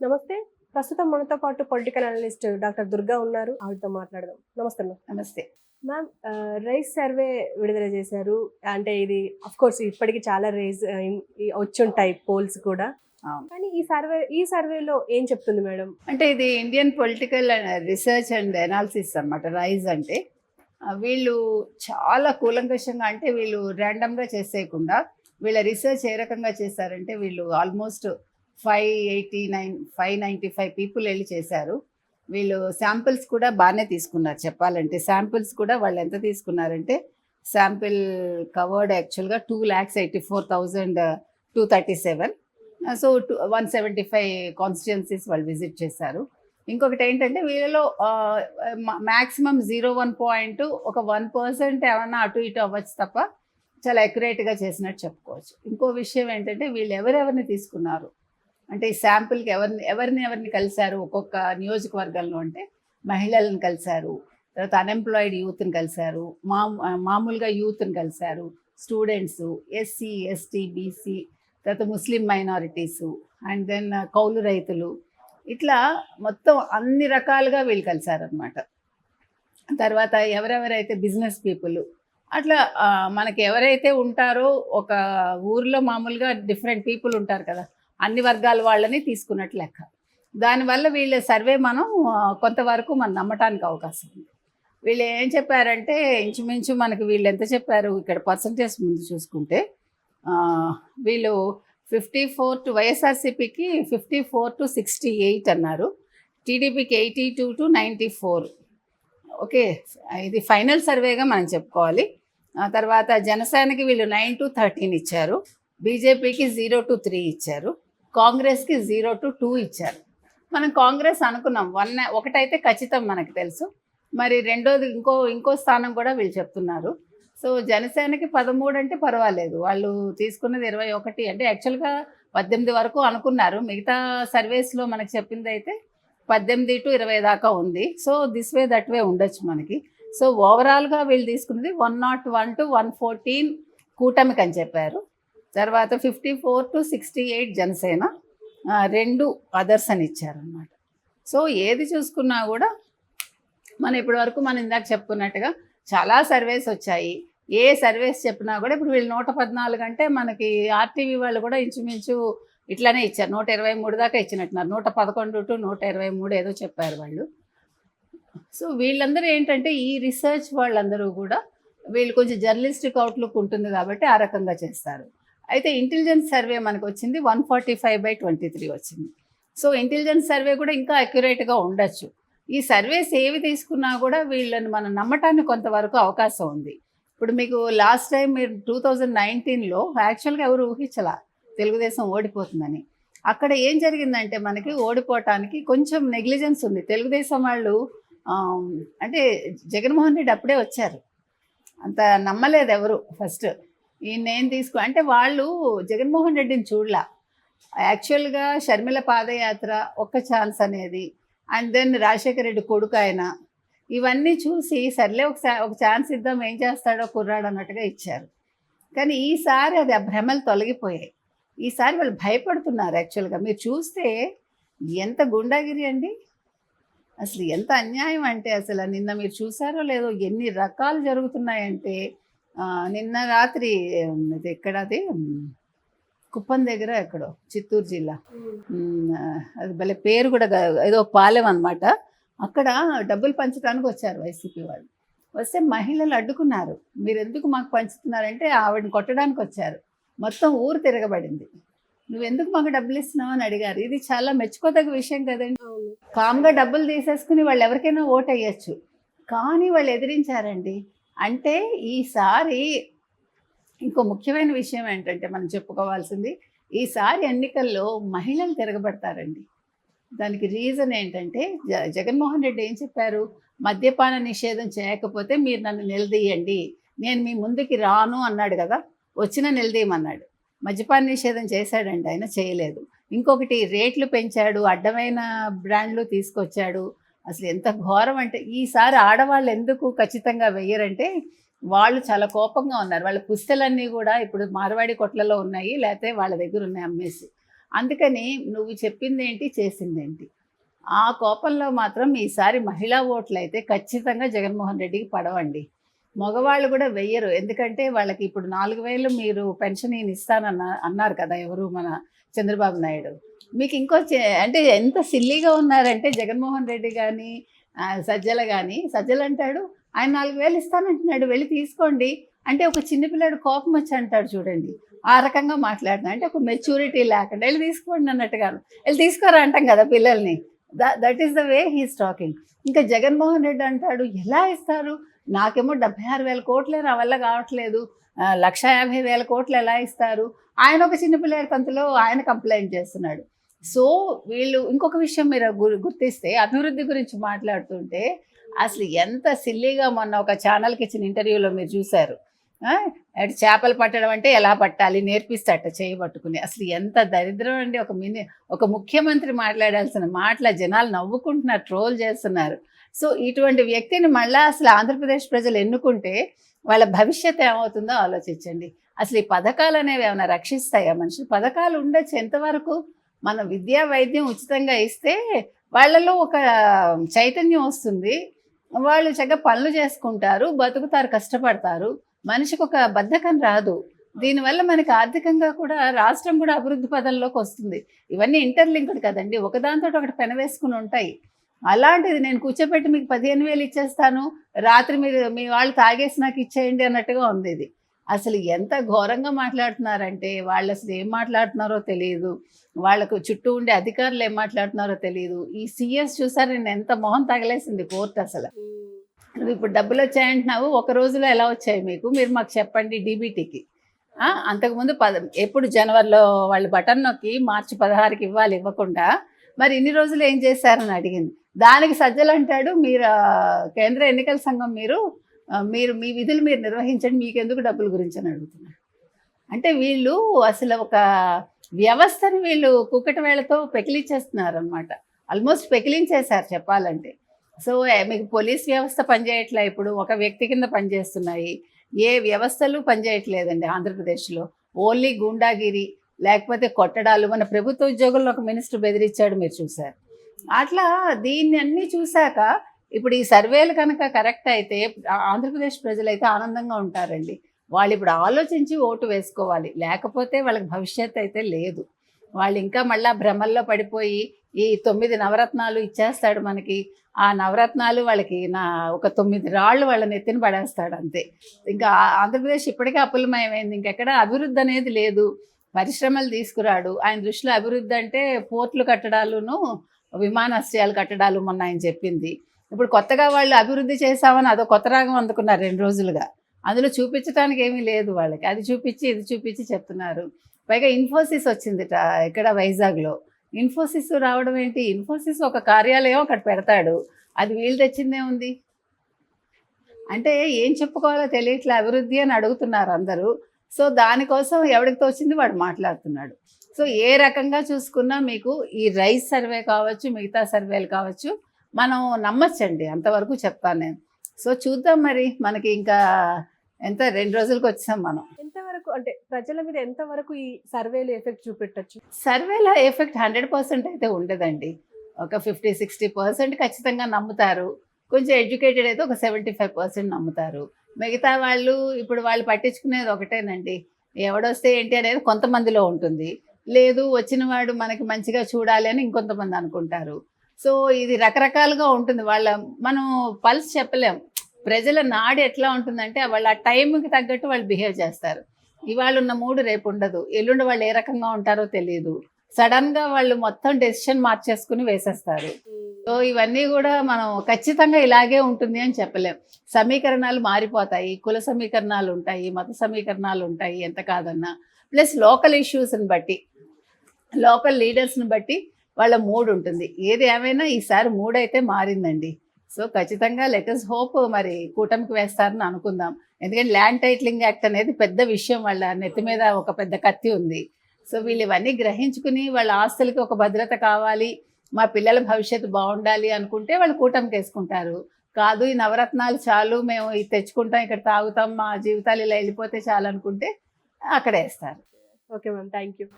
నమస్తే. ప్రస్తుతం మనతో పాటు పొలిటికల్ అనలిస్ట్ డాక్టర్ దుర్గా ఉన్నారు. ఆవిడతో మాట్లాడదాం. నమస్తే మ్యామ్. నమస్తే. మ్యామ్, రైస్ సర్వే విడుదల చేశారు. అంటే ఇది ఆఫ్‌కోర్స్ ఇప్పటికి చాలా వచ్చుంటాయి పోల్స్ కూడా. అవును. కానీ ఈ సర్వేలో ఏం చెప్తుంది మేడం? అంటే ఇది Indian political research and analysis అన్నమాట. రైజ్ అంటే వీళ్ళు చాలా కూలంకషంగా, అంటే వీళ్ళు ర్యాండమ్గా చేసేయకుండా వీళ్ళ రిసర్చ్ ఏ రకంగా చేశారంటే, వీళ్ళు ఆల్మోస్ట్ 595 పీపుల్ వెళ్ళి చేశారు. వీళ్ళు శాంపిల్స్ కూడా బాగానే తీసుకున్నారు. చెప్పాలంటే శాంపిల్స్ కూడా వాళ్ళు ఎంత తీసుకున్నారంటే, శాంపిల్ కవర్డ్ యాక్చువల్గా 2,84,237. సో 175 కాన్స్టిట్యున్సీస్ వాళ్ళు విజిట్ చేశారు. ఇంకొకటి ఏంటంటే, వీళ్ళలో మ్యాక్సిమం 0.1 ఒక 1% ఏమన్నా అటు ఇటు అవ్వచ్చు తప్ప చాలా అక్యురేట్గా చేసినట్టు చెప్పుకోవచ్చు. ఇంకో విషయం ఏంటంటే, వీళ్ళు ఎవరెవరిని తీసుకున్నారు అంటే, ఈ శాంపిల్కి ఎవరిని కలిశారు ఒక్కొక్క నియోజకవర్గంలో అంటే, మహిళలను కలిశారు, తర్వాత అన్ఎంప్లాయిడ్ యూత్ని కలిశారు, మామూలుగా యూత్ని కలిశారు, స్టూడెంట్స్, ఎస్సీ ఎస్టీ బీసీ, తర్వాత ముస్లిం మైనారిటీసు, అండ్ దెన్ కౌలు రైతులు, ఇట్లా మొత్తం అన్ని రకాలుగా వీళ్ళు కలిశారనమాట. తర్వాత ఎవరెవరైతే బిజినెస్ పీపుల్, అట్లా మనకి ఎవరైతే ఉంటారో ఒక ఊర్లో మామూలుగా డిఫరెంట్ పీపుల్ ఉంటారు కదా, అన్ని వర్గాల వాళ్ళని తీసుకున్నట్లు లెక్క. దానివల్ల వీళ్ళ సర్వే మనం కొంతవరకు మనం నమ్మటానికి అవకాశం ఉంది. వీళ్ళు ఏం చెప్పారంటే, ఇంచుమించు మనకి వీళ్ళు ఎంత చెప్పారు ఇక్కడ పర్సంటేజ్ ముందు చూసుకుంటే, వీళ్ళు 54 వైఎస్ఆర్సీపీకి 54-68 అన్నారు, టీడీపీకి 82-94. ఓకే, ఇది ఫైనల్ సర్వేగా మనం చెప్పుకోవాలి. తర్వాత జనసేనకి వీళ్ళు 9-13 ఇచ్చారు, బీజేపీకి 0-3 ఇచ్చారు, కాంగ్రెస్కి 0-2 ఇచ్చారు. మనం కాంగ్రెస్ అనుకున్నాం ఒకటైతే ఖచ్చితం మనకు తెలుసు, మరి రెండోది ఇంకో స్థానం కూడా వీళ్ళు చెప్తున్నారు. సో జనసేనకి 13 అంటే పర్వాలేదు, వాళ్ళు తీసుకున్నది 21. అంటే యాక్చువల్గా 18 వరకు అనుకున్నారు. మిగతా సర్వేస్లో మనకు చెప్పింది అయితే 18-20 దాకా ఉంది. So this way that way ఉండొచ్చు మనకి. సో ఓవరాల్గా వీళ్ళు తీసుకున్నది 101-114 కూటమికి అని చెప్పారు. తర్వాత 54-68 జనసేన, 2 అదర్స్ అని ఇచ్చారనమాట. సో ఏది చూసుకున్నా కూడా మనం ఇప్పటి వరకు మనం ఇందాక చెప్పుకున్నట్టుగా చాలా సర్వేస్ వచ్చాయి. ఏ సర్వేస్ చెప్పినా కూడా ఇప్పుడు వీళ్ళు 114 అంటే మనకి ఆర్టీవీ వాళ్ళు కూడా ఇంచుమించు ఇట్లానే ఇచ్చారు, 123 దాకా ఇచ్చినట్టున్నారు, 111-123 ఏదో చెప్పారు వాళ్ళు. సో వీళ్ళందరూ ఏంటంటే, ఈ రిసర్చ్ వాళ్ళందరూ కూడా వీళ్ళు కొంచెం జర్నలిస్టిక్ అవుట్లుక్ ఉంటుంది కాబట్టి ఆ రకంగా చేస్తారు. అయితే ఇంటెలిజెన్స్ సర్వే మనకు వచ్చింది 145/23 వచ్చింది. సో ఇంటెలిజెన్స్ సర్వే కూడా ఇంకా అక్యురేట్గా ఉండొచ్చు. ఈ సర్వేస్ ఏవి తీసుకున్నా కూడా వీళ్ళని మనం నమ్మటానికి కొంతవరకు అవకాశం ఉంది. ఇప్పుడు మీకు లాస్ట్ టైం మీరు 2019లో యాక్చువల్గా ఎవరు ఊహించలా తెలుగుదేశం ఓడిపోతుందని. అక్కడ ఏం జరిగిందంటే, మనకి ఓడిపోవటానికి కొంచెం నెగ్లిజెన్స్ ఉంది. తెలుగుదేశం వాళ్ళు అంటే జగన్మోహన్ రెడ్డి అప్పుడే వచ్చారు, అంత నమ్మలేదు ఎవరు ఫస్ట్. నేను అంటే వాళ్ళు జగన్మోహన్ రెడ్డిని చూడలా. యాక్చువల్గా షర్మిల పాదయాత్ర, ఒక్క ఛాన్స్ అనేది, అండ్ దెన్ రాజశేఖర రెడ్డి కొడుకు ఆయన, ఇవన్నీ చూసి సర్లే ఒక ఛాన్స్ ఇద్దాం, ఏం చేస్తాడో కుర్రాడు అన్నట్టుగా ఇచ్చారు. కానీ ఈసారి అది ఆ భ్రమలు తొలగిపోయాయి. ఈసారి వాళ్ళు భయపడుతున్నారు. యాక్చువల్గా మీరు చూస్తే ఎంత గుండాగిరి అండి, అసలు ఎంత అన్యాయం అంటే, అసలు నిన్న మీరు చూసారో లేదో ఎన్ని రకాలు జరుగుతున్నాయంటే, నిన్న రాత్రి ఇది ఎక్కడది కుప్పం దగ్గర ఎక్కడో చిత్తూరు జిల్లా, అది భలే పేరు కూడా ఏదో పాలెం అనమాట. అక్కడ డబ్బులు పంచడానికి వచ్చారు వైసీపీ వాళ్ళు. వస్తే మహిళలు అడ్డుకున్నారు, మీరు ఎందుకు మాకు పంచుతున్నారంటే ఆవిడని కొట్టడానికి వచ్చారు. మొత్తం ఊరు తిరగబడింది, నువ్వెందుకు మాకు డబ్బులు ఇస్తున్నావు అని అడిగారు. ఇది చాలా మెచ్చుకోదగ్గ విషయం కదండి. కామ్గా డబ్బులు తీసేసుకుని వాళ్ళు ఎవరికైనా ఓటు వేయచ్చు, కానీ వాళ్ళు ఎదిరించారండి. అంటే ఈసారి ఇంకో ముఖ్యమైన విషయం ఏంటంటే మనం చెప్పుకోవాల్సింది, ఈసారి ఎన్నికల్లో మహిళలు తిరగబడతారండి. దానికి రీజన్ ఏంటంటే, జగన్మోహన్ రెడ్డి ఏం చెప్పారు, మద్యపాన నిషేధం చేయకపోతే మీరు నన్ను నిలదీయండి, నేను మీ ముందుకి రాను అన్నాడు కదా, వచ్చిన నిలదీయమన్నాడు. మద్యపాన నిషేధం చేశాడండి ఆయన, చేయలేదు. ఇంకొకటి రేట్లు పెంచాడు, అడ్డమైన బ్రాండ్లు తీసుకొచ్చాడు. అసలు ఎంత ఘోరం అంటే, ఈసారి ఆడవాళ్ళు ఎందుకు ఖచ్చితంగా వెయ్యరంటే, వాళ్ళు చాలా కోపంగా ఉన్నారు. వాళ్ళ పుస్తలన్నీ కూడా ఇప్పుడు మార్వాడి కొట్లలో ఉన్నాయి, లేకపోతే వాళ్ళ దగ్గర ఉన్నాయి అమ్మేసి. అందుకని నువ్వు చెప్పిందేంటి చేసిందేంటి ఆ కోపంలో మాత్రం ఈసారి మహిళా ఓట్లు అయితే ఖచ్చితంగా జగన్మోహన్ రెడ్డికి పడవండి. మగవాళ్ళు కూడా వెయ్యరు. ఎందుకంటే వాళ్ళకి ఇప్పుడు 4,000 మీరు పెన్షన్ ఈయన అన్నారు కదా ఎవరు మన చంద్రబాబు నాయుడు. మీకు ఇంకో అంటే ఎంత సిల్లీగా ఉన్నారంటే జగన్మోహన్ రెడ్డి కానీ సజ్జల కానీ, సజ్జలు అంటాడు ఆయన 4,000 ఇస్తానంటున్నాడు వెళ్ళి తీసుకోండి అంటే ఒక చిన్నపిల్లాడు కోపం వచ్చి అంటాడు చూడండి ఆ రకంగా మాట్లాడుతున్నాడు. అంటే ఒక మెచ్యూరిటీ లేకుండా వెళ్ళి తీసుకోండి అన్నట్టుగాను వెళ్ళి తీసుకోరా అంటాం కదా పిల్లల్ని. That is the way he's talking. ఇంకా జగన్మోహన్ రెడ్డి అంటాడు ఎలా ఇస్తారు, నాకేమో 76,000 కోట్లే నా వల్ల కావట్లేదు, 1,50,000 కోట్లు ఎలా ఇస్తారు, ఆయన ఒక చిన్నపిల్లాడి తంతులో ఆయన కంప్లైంట్ చేస్తున్నాడు. సో వీళ్ళు ఇంకొక విషయం మీరు గుర్తిస్తే అభివృద్ధి గురించి మాట్లాడుతుంటే అసలు ఎంత సిల్లీగా మొన్న ఒక ఛానల్కి ఇచ్చిన ఇంటర్వ్యూలో మీరు చూశారు. అటు చేపలు పట్టడం అంటే ఎలా పట్టాలి నేర్పిస్తాట చేయబట్టుకుని. అసలు ఎంత దరిద్రం అండి. ఒక ముఖ్యమంత్రి మాట్లాడాల్సిన మాటల జనాలు నవ్వుకుంటున్నారు, ట్రోల్ చేస్తున్నారు. సో ఇటువంటి వ్యక్తిని మళ్ళీ అసలు ఆంధ్రప్రదేశ్ ప్రజలు ఎన్నుకుంటే వాళ్ళ భవిష్యత్తు ఏమవుతుందో ఆలోచించండి. అసలు ఈ పథకాలు అనేవి ఏమైనా రక్షిస్తాయా మనుషులు? పథకాలు ఉండొచ్చు ఎంతవరకు. మన విద్యా వైద్యం ఉచితంగా ఇస్తే వాళ్ళలో ఒక చైతన్యం వస్తుంది, వాళ్ళు చక్కగా పనులు చేసుకుంటారు, బతుకుతారు, కష్టపడతారు, మనిషికి ఒక బద్ధకం రాదు. దీనివల్ల మనకి ఆర్థికంగా కూడా రాష్ట్రం కూడా అభివృద్ధి పదంలోకి వస్తుంది. ఇవన్నీ ఇంటర్లింక్డ్ కదండి, ఒకదాంతో ఒకటి పెనవేసుకుని ఉంటాయి. అలాంటిది నేను కూర్చోపెట్టి మీకు 15,000 ఇచ్చేస్తాను, రాత్రి మీరు మీ వాళ్ళు తాగేసి నాకు ఇచ్చేయండి అన్నట్టుగా ఉంది ఇది. అసలు ఎంత ఘోరంగా మాట్లాడుతున్నారంటే వాళ్ళు అసలు ఏం మాట్లాడుతున్నారో తెలియదు, వాళ్ళకు చుట్టూ ఉండే అధికారులు ఏం మాట్లాడుతున్నారో తెలియదు. ఈ సీఎస్ చూసారు నేను ఎంత మొహం తగలేసింది కోర్టు. అసలు నువ్వు ఇప్పుడు డబ్బులు వచ్చాయంటున్నావు, ఒక రోజులో ఎలా వచ్చాయి మీకు, మీరు మాకు చెప్పండి డీబీటీకి. అంతకుముందు ఎప్పుడు జనవరిలో వాళ్ళు బటన్ నొక్కి మార్చి 16కి ఇవ్వాలి, ఇవ్వకుండా మరి ఇన్ని రోజులు ఏం చేశారని అడిగింది. దానికి సజ్జలు అంటాడు మీరు కేంద్ర ఎన్నికల సంఘం మీరు మీ విధులు మీరు నిర్వహించండి, మీకెందుకు డబ్బుల గురించి అని అడుగుతున్నారు. అంటే వీళ్ళు అసలు ఒక వ్యవస్థను వీళ్ళు కుక్కటి వేళతో పెకిలించేస్తున్నారు అనమాట. ఆల్మోస్ట్ పెకిలించేశారు చెప్పాలంటే. సో మీకు పోలీస్ వ్యవస్థ పనిచేయట్లే, ఇప్పుడు ఒక వ్యక్తి కింద పనిచేస్తున్నాయి, ఏ వ్యవస్థలు పనిచేయట్లేదండి ఆంధ్రప్రదేశ్లో. ఓన్లీ గూండాగిరి లేకపోతే కొట్టడాలు. మన ప్రభుత్వ ఉద్యోగుల్లో ఒక మినిస్టర్ బెదిరించాడు మీరు చూశారు. అట్లా దీన్ని అన్నీ చూశాక ఇప్పుడు ఈ సర్వేలు కనుక కరెక్ట్ అయితే ఆంధ్రప్రదేశ్ ప్రజలైతే ఆనందంగా ఉంటారండి. వాళ్ళు ఇప్పుడు ఆలోచించి ఓటు వేసుకోవాలి, లేకపోతే వాళ్ళకి భవిష్యత్తు అయితే లేదు. వాళ్ళు ఇంకా మళ్ళీ భ్రమల్లో పడిపోయి ఈ 9 నవరత్నాలు ఇచ్చేస్తాడు మనకి, ఆ నవరత్నాలు వాళ్ళకి ఒక 9 రాళ్ళు వాళ్ళని ఎత్తిన పడేస్తాడు అంతే. ఇంకా ఆంధ్రప్రదేశ్ ఇప్పటికే అప్పులమయమైంది, ఇంకెక్కడ అభివృద్ధి అనేది లేదు. పరిశ్రమలు తీసుకురాడు. ఆయన దృష్టిలో అభివృద్ధి అంటే పోర్టులు కట్టడాలును విమానాశ్రయాలు కట్టడాలు మొన్న ఆయన చెప్పింది. ఇప్పుడు కొత్తగా వాళ్ళు అభివృద్ధి చేశామని అదో కొత్త రాగం అందుకున్నారు 2 రోజులుగా. అందులో చూపించడానికి ఏమీ లేదు వాళ్ళకి, అది చూపించి ఇది చూపించి చెప్తున్నారు. పైగా ఇన్ఫోసిస్ వచ్చిందిట ఇక్కడ వైజాగ్లో. ఇన్ఫోసిస్ రావడం ఏంటి, ఇన్ఫోసిస్ ఒక కార్యాలయం అక్కడ పెడతాడు, అది వీళ్ళు తెచ్చిందే ఉంది. అంటే ఏం చెప్పుకోవాలో తెలియట్లే అభివృద్ధి అని అడుగుతున్నారు అందరూ. సో దానికోసం ఎవరికి తోచింది వాడు మాట్లాడుతున్నాడు. సో ఏ రకంగా చూసుకున్నా మీకు ఈ రైస్ సర్వే కావచ్చు, మిగతా సర్వేలు కావచ్చు, మనం నమ్మచ్చండి, అంతవరకు చెప్తాను నేను. సో చూద్దాం మరి, మనకి ఇంకా ఎంత 2 రోజులకు వచ్చాం మనం. ఎంతవరకు అంటే ప్రజల మీద ఎంతవరకు ఈ సర్వేలు ఎఫెక్ట్ చూపెట్టచ్చు? సర్వేల ఎఫెక్ట్ 100% అయితే ఉండదండి. ఒక 50-60% ఖచ్చితంగా నమ్ముతారు. కొంచెం ఎడ్యుకేటెడ్ అయితే ఒక 75% నమ్ముతారు. మిగతా వాళ్ళు ఇప్పుడు వాళ్ళు పట్టించుకునేది ఒకటేనండి, ఎవడొస్తే ఏంటి అనేది కొంతమందిలో ఉంటుంది, లేదు వచ్చిన వాడు మనకి మంచిగా చూడాలి అని ఇంకొంతమంది అనుకుంటారు. సో ఇది రకరకాలుగా ఉంటుంది. మనం పల్స్ చెప్పలేం. ప్రజల నాడు ఎట్లా ఉంటుందంటే వాళ్ళు ఆ టైంకి తగ్గట్టు వాళ్ళు బిహేవ్ చేస్తారు. ఇవాళ ఉన్న మూడు రేపు ఉండదు, ఎల్లుండి వాళ్ళు ఏ రకంగా ఉంటారో తెలియదు. సడన్గా వాళ్ళు మొత్తం డెసిషన్ మార్చేసుకుని వేసేస్తారు. సో ఇవన్నీ కూడా మనం ఖచ్చితంగా ఇలాగే ఉంటుంది అని చెప్పలేం. సమీకరణాలు మారిపోతాయి, కుల సమీకరణాలు ఉంటాయి, మత సమీకరణాలు ఉంటాయి, ఎంత కాదన్నా. ప్లస్ లోకల్ ఇష్యూస్ని బట్టి, లోకల్ లీడర్స్ని బట్టి వాళ్ళ మూడ్ ఉంటుంది. ఏది ఏమైనా ఈసారి మూడ్ అయితే మారిందండి. సో ఖచ్చితంగా లెటస్ హోప్ మరి కూటమికి వేస్తారని అనుకుందాం. ఎందుకంటే ల్యాండ్ టైటిలింగ్ యాక్ట్ అనేది పెద్ద విషయం, వాళ్ళ నెత్తి మీద ఒక పెద్ద కత్తి ఉంది. సో వీళ్ళు ఇవన్నీ గ్రహించుకుని వాళ్ళ ఆస్తులకి ఒక భద్రత కావాలి, మా పిల్లల భవిష్యత్తు బాగుండాలి అనుకుంటే వాళ్ళు కూటమికి వేసుకుంటారు. కాదు ఈ నవరత్నాలు చాలు, మేము ఇది తెచ్చుకుంటాం, ఇక్కడ తాగుతాం, మా జీవితాలు ఇలా వెళ్ళిపోతే చాలు అనుకుంటే అక్కడ వేస్తారు. Okay ma'am, thank you.